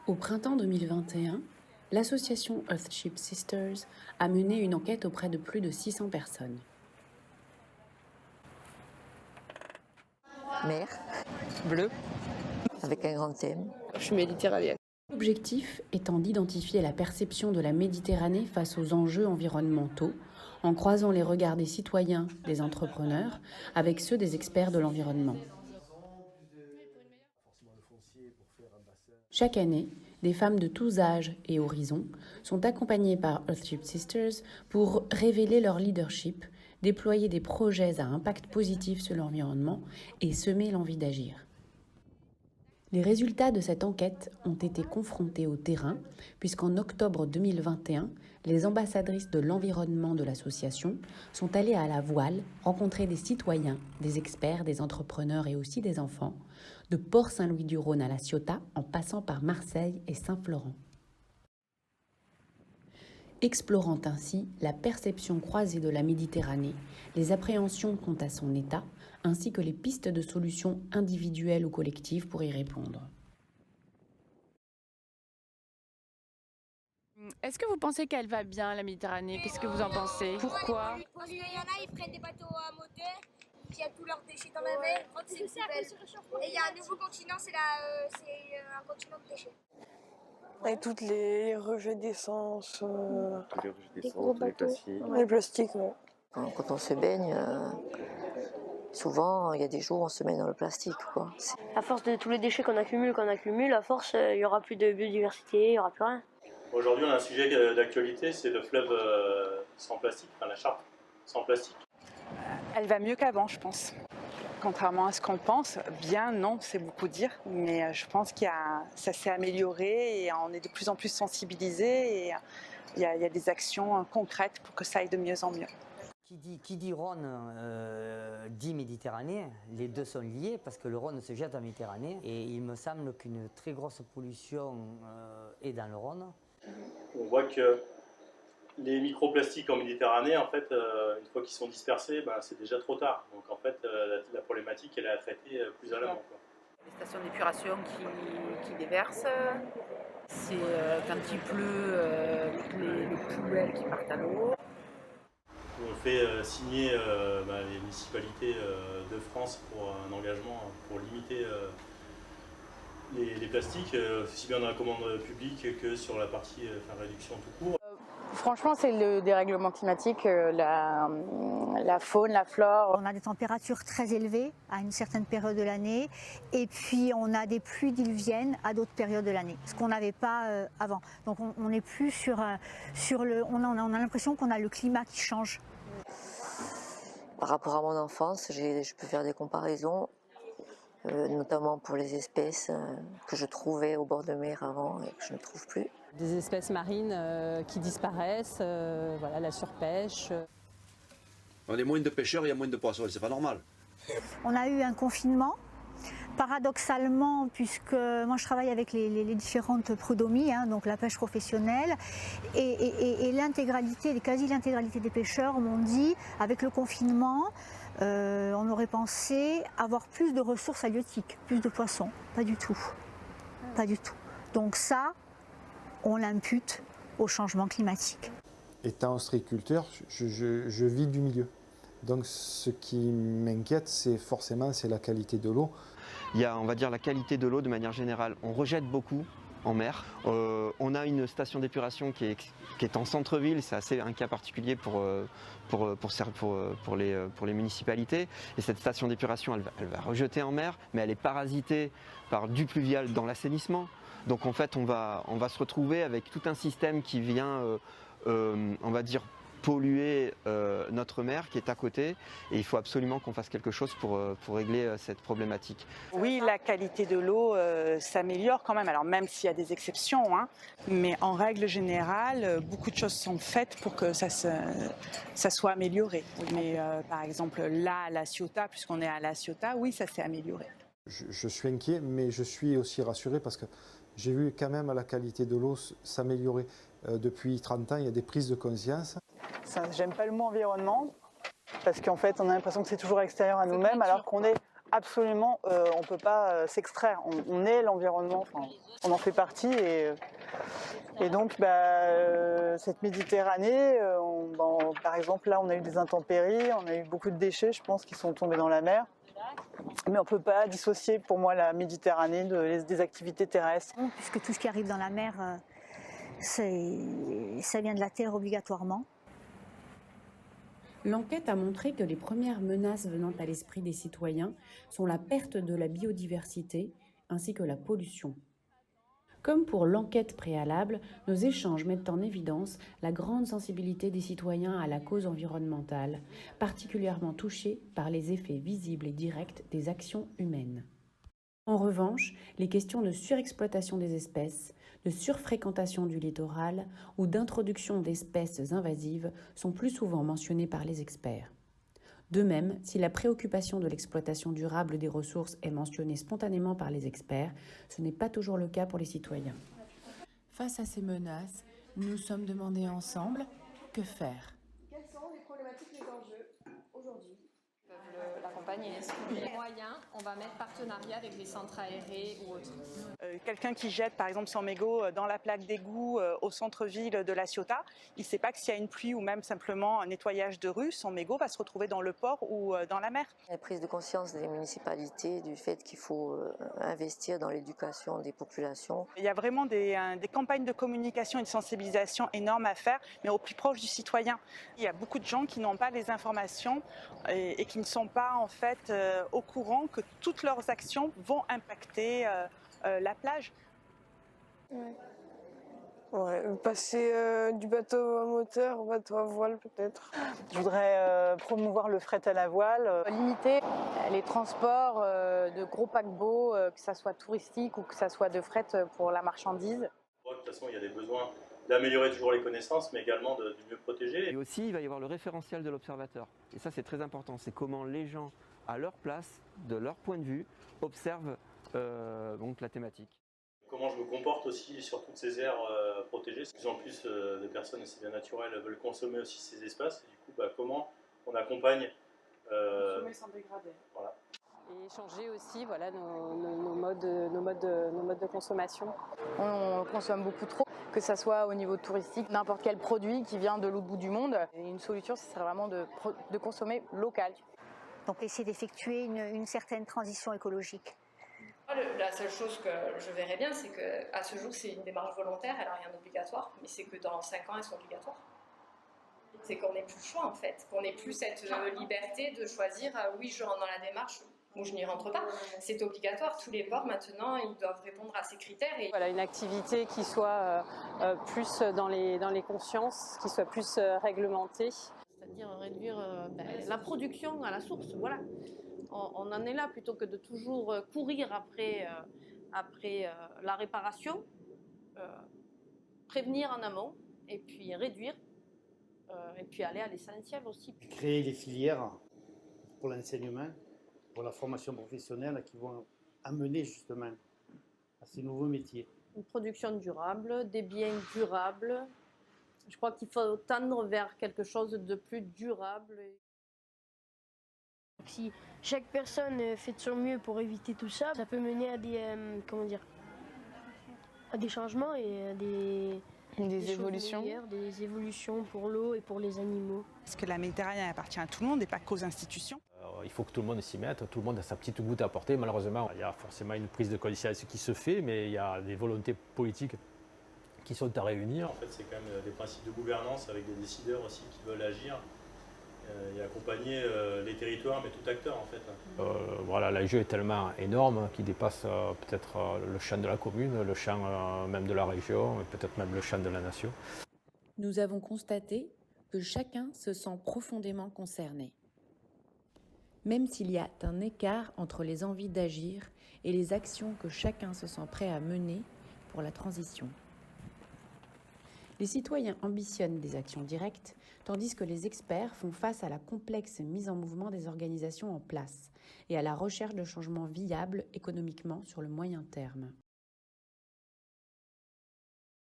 Au printemps 2021, l'association Earthship Sisters a mené une enquête auprès de plus de 600 personnes. Mer, Bleu. avec un grand thème. Je suis méditerranéenne. L'objectif étant d'identifier la perception de la Méditerranée face aux enjeux environnementaux, en croisant les regards des citoyens, des entrepreneurs, avec ceux des experts de l'environnement. Chaque année, des femmes de tous âges et horizons sont accompagnées par Earthship Sisters pour révéler leur leadership, déployer des projets à impact positif sur l'environnement et semer l'envie d'agir. Les résultats de cette enquête ont été confrontés au terrain, puisqu'en octobre 2021, les ambassadrices de l'environnement de l'association sont allées à la voile rencontrer des citoyens, des experts, des entrepreneurs et aussi des enfants, de Port-Saint-Louis-du-Rhône à La Ciotat, en passant par Marseille et Saint-Florent. Explorant ainsi la perception croisée de la Méditerranée, les appréhensions quant à son état, ainsi que les pistes de solutions individuelles ou collectives pour y répondre. Est-ce que vous pensez qu'elle va bien, la Méditerranée? Qu'est-ce que vous en pensez? Pourquoi? Parce qu'il y en a, ils prennent des bateaux à moteur, ils jettent tous leurs déchets dans la mer, c'est une poubelle. Et il y a un nouveau continent, c'est un continent de déchets. Et toutes les rejets d'essence, Les gros bateaux. les plastiques. Ouais. Quand on se baigne, souvent il y a des jours où on se met dans le plastique, quoi. À force de tous les déchets qu'on accumule, à force il y aura plus de biodiversité, il y aura plus rien. Aujourd'hui, on a un sujet d'actualité, c'est le fleuve sans plastique, enfin la Charente sans plastique. Elle va mieux qu'avant, je pense. Contrairement à ce qu'on pense, bien non, c'est beaucoup dire, mais je pense ça s'est amélioré et on est de plus en plus sensibilisés et il y a des actions concrètes pour que ça aille de mieux en mieux. Qui dit Rhône dit Méditerranée, les deux sont liés parce que le Rhône se jette en Méditerranée et il me semble qu'une très grosse pollution est dans le Rhône. On voit que les microplastiques en Méditerranée, en fait, une fois qu'ils sont dispersés, c'est déjà trop tard. Donc en fait, la problématique, elle est à traiter plus à l'amont. Les stations d'épuration qui déversent, c'est quand il pleut, toutes les poubelles qui partent à l'eau. On fait signer les municipalités de France pour un engagement pour limiter les plastiques, aussi bien dans la commande publique que sur la partie réduction tout court. Franchement, c'est le dérèglement climatique, la faune, la flore. On a des températures très élevées à une certaine période de l'année et puis on a des pluies diluviennes à d'autres périodes de l'année, ce qu'on n'avait pas avant. Donc on n'est plus sur le... On a l'impression qu'on a le climat qui change. Par rapport à mon enfance, je peux faire des comparaisons, notamment pour les espèces que je trouvais au bord de mer avant et que je ne trouve plus. Des espèces marines qui disparaissent, voilà, la surpêche. On est moins de pêcheurs, il y a moins de poissons, c'est pas normal. On a eu un confinement, paradoxalement, puisque moi je travaille avec les différentes prud'homies, donc la pêche professionnelle, et quasi-l'intégralité des pêcheurs m'ont dit, avec le confinement, on aurait pensé avoir plus de ressources halieutiques, plus de poissons. Pas du tout. Pas du tout. Donc ça, on l'impute au changement climatique. Étant ostréiculteur, je vis du milieu. Donc ce qui m'inquiète, c'est la qualité de l'eau. Il y a, on va dire, la qualité de l'eau de manière générale. On rejette beaucoup en mer. On a une station d'épuration qui est en centre-ville, c'est assez un cas particulier pour les municipalités. Et cette station d'épuration, elle va rejeter en mer, mais elle est parasitée par du pluvial dans l'assainissement. Donc en fait, on va se retrouver avec tout un système qui vient, on va dire, polluer notre mer qui est à côté. Et il faut absolument qu'on fasse quelque chose pour régler cette problématique. Oui, la qualité de l'eau s'améliore quand même, alors même s'il y a des exceptions, mais en règle générale, beaucoup de choses sont faites pour que ça soit amélioré. Mais par exemple, là, à La Ciotat, puisqu'on est à La Ciotat, oui, ça s'est amélioré. Je suis inquiet, mais je suis aussi rassuré parce que j'ai vu quand même la qualité de l'eau s'améliorer. Depuis 30 ans, il y a des prises de conscience. J'aime pas le mot environnement, parce qu'en fait, on a l'impression que c'est toujours extérieur à nous-mêmes, alors qu'on est absolument, on ne peut pas s'extraire. On est l'environnement, enfin, on en fait partie. Et donc, cette Méditerranée, par exemple, là, on a eu des intempéries, on a eu beaucoup de déchets, je pense, qui sont tombés dans la mer. Mais on ne peut pas dissocier, pour moi, la Méditerranée des activités terrestres. Puisque tout ce qui arrive dans la mer, ça vient de la terre obligatoirement. L'enquête a montré que les premières menaces venant à l'esprit des citoyens sont la perte de la biodiversité ainsi que la pollution. Comme pour l'enquête préalable, nos échanges mettent en évidence la grande sensibilité des citoyens à la cause environnementale, particulièrement touchés par les effets visibles et directs des actions humaines. En revanche, les questions de surexploitation des espèces, de surfréquentation du littoral ou d'introduction d'espèces invasives sont plus souvent mentionnées par les experts. De même, si la préoccupation de l'exploitation durable des ressources est mentionnée spontanément par les experts, ce n'est pas toujours le cas pour les citoyens. Face à ces menaces, nous nous sommes demandé ensemble que faire. Quelles sont les problématiques, les enjeux aujourd'hui? L'accompagner. Les moyens, on va mettre partenariat avec les centres aérés ou autres. Quelqu'un qui jette par exemple son mégot dans la plaque d'égout au centre-ville de La Ciotat, il ne sait pas que s'il y a une pluie ou même simplement un nettoyage de rue, son mégot va se retrouver dans le port ou dans la mer. La prise de conscience des municipalités du fait qu'il faut investir dans l'éducation des populations. Il y a vraiment des campagnes de communication et de sensibilisation énormes à faire, mais au plus proche du citoyen. Il y a beaucoup de gens qui n'ont pas les informations et qui ne sont pas en fait au courant que toutes leurs actions vont impacter la plage. Passer du bateau à moteur au bateau à voile peut-être. Je voudrais promouvoir le fret à la voile. Limiter les transports de gros paquebots, que ça soit touristique ou que ça soit de fret pour la marchandise. De toute façon, il y a des besoins d'améliorer toujours les connaissances, mais également de mieux protéger. Et aussi, il va y avoir le référentiel de l'observateur. Et ça, c'est très important. C'est comment les gens, à leur place, de leur point de vue, observent donc la thématique. Comment je me comporte aussi sur toutes ces aires protégées. De plus en plus de personnes, et c'est bien naturel, veulent consommer aussi ces espaces. Et du coup, comment on accompagne consommer sans dégrader. Voilà. Et changer aussi nos modes de consommation. On consomme beaucoup trop, que ce soit au niveau touristique, n'importe quel produit qui vient de l'autre bout du monde. Et une solution, ce serait vraiment de consommer local. Donc essayer d'effectuer une certaine transition écologique. La seule chose que je verrais bien, c'est qu'à ce jour, c'est une démarche volontaire, elle n'a rien d'obligatoire, mais c'est que dans 5 ans, elle soit obligatoire. C'est qu'on n'ait plus le choix, en fait, qu'on n'ait plus cette liberté de choisir oui, je rentre dans la démarche ou je n'y rentre pas. C'est obligatoire. Tous les ports, maintenant, ils doivent répondre à ces critères. Et... Voilà, une activité qui soit plus dans les consciences, qui soit plus réglementée. C'est-à-dire réduire la production à la source, voilà. On en est là, plutôt que de toujours courir après la réparation, prévenir en amont, et puis réduire, et puis aller à l'essentiel aussi. Créer des filières pour l'enseignement, pour la formation professionnelle qui vont amener justement à ces nouveaux métiers. Une production durable, des biens durables. Je crois qu'il faut tendre vers quelque chose de plus durable. Si chaque personne fait de son mieux pour éviter tout ça, ça peut mener à des, à des changements et à des évolutions. Des évolutions pour l'eau et pour les animaux. Parce que la Méditerranée appartient à tout le monde et pas qu'aux institutions. Il faut que tout le monde s'y mette, tout le monde a sa petite goutte à apporter. Malheureusement, il y a forcément une prise de conscience qui se fait, mais il y a des volontés politiques qui sont à réunir. En fait, c'est quand même des principes de gouvernance avec des décideurs aussi qui veulent agir et accompagner les territoires, mais tout acteur en fait. Voilà, l'enjeu est tellement énorme qu'il dépasse peut-être le champ de la commune, le champ même de la région, et peut-être même le champ de la nation. Nous avons constaté que chacun se sent profondément concerné. Même s'il y a un écart entre les envies d'agir et les actions que chacun se sent prêt à mener pour la transition. Les citoyens ambitionnent des actions directes, tandis que les experts font face à la complexe mise en mouvement des organisations en place et à la recherche de changements viables économiquement sur le moyen terme.